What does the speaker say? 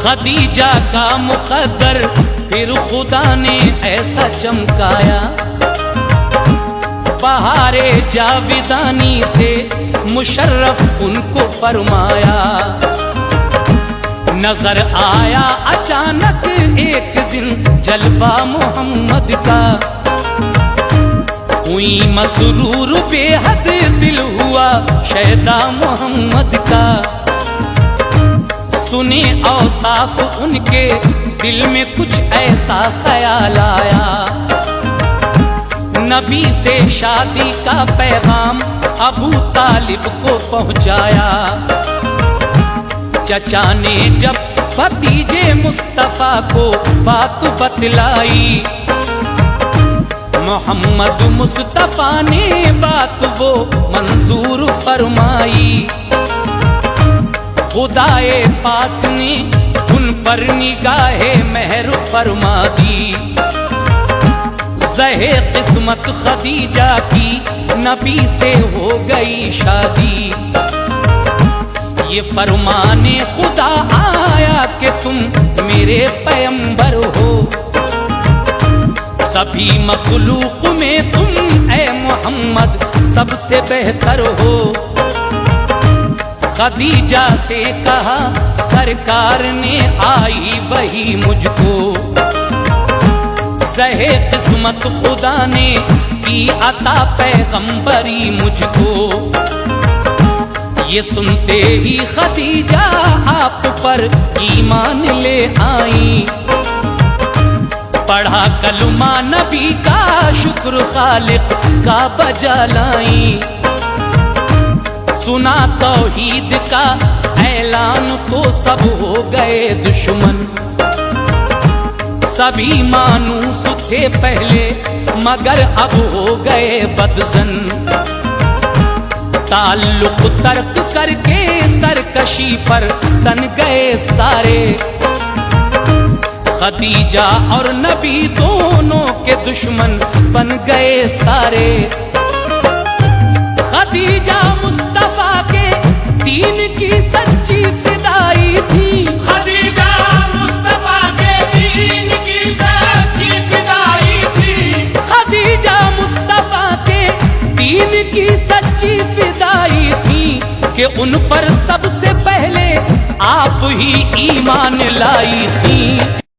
خدیجہ کا مقدر پھر خدا نے ایسا چمکایا، بہار جاویدانی سے مشرف ان کو فرمایا۔ نظر آیا اچانک ایک دن جلوہ محمد کا، ہوئی مسرور بے حد دل ہوا شیدا محمد کا۔ سنے اوصاف ان کے دل میں کچھ ایسا خیال آیا، نبی سے شادی کا پیغام ابو طالب کو پہنچایا۔ چچا نے جب بھتیجے مصطفیٰ کو بات بتلائی، محمد مصطفیٰ نے بات وہ منظور فرمائی۔ خدائے پاک نے ان پر نگاہ مہر فرما دی، زہ قسمت خدیجہ کی نبی سے ہو گئی شادی۔ یہ فرمان خدا آیا کہ تم میرے پیمبر ہو، سبھی مخلوق میں تم اے محمد سب سے بہتر ہو۔ خدیجہ سے کہا سرکار نے آئی وہی مجھ کو، زہ قسمت خدا نے کی عطا پیغمبری مجھ کو۔ یہ سنتے ہی خدیجہ آپ پر ایمان لے آئیں، پڑھا کلمہ نبی کا شکر خالق کا بجا لائیں۔ سنا توحید کا اعلان تو سب ہو گئے دشمن، سبھی مانوس تھے پہلے مگر اب ہو گئے بدظن۔ تعلق ترک کر کے سرکشی پر تن گئے سارے، خدیجہ اور نبی دونوں کے دشمن بن گئے سارے۔ خدیجہ مصطفیٰ کے دین کی سچی فدائی تھی، خدیجہ مصطفیٰ کے دین کی سچی فدائی تھی، خدیجہ مصطفیٰ کے دین کی سچی فدائی تھی، کہ ان پر سب سے پہلے آپ ہی ایمان لائی تھی۔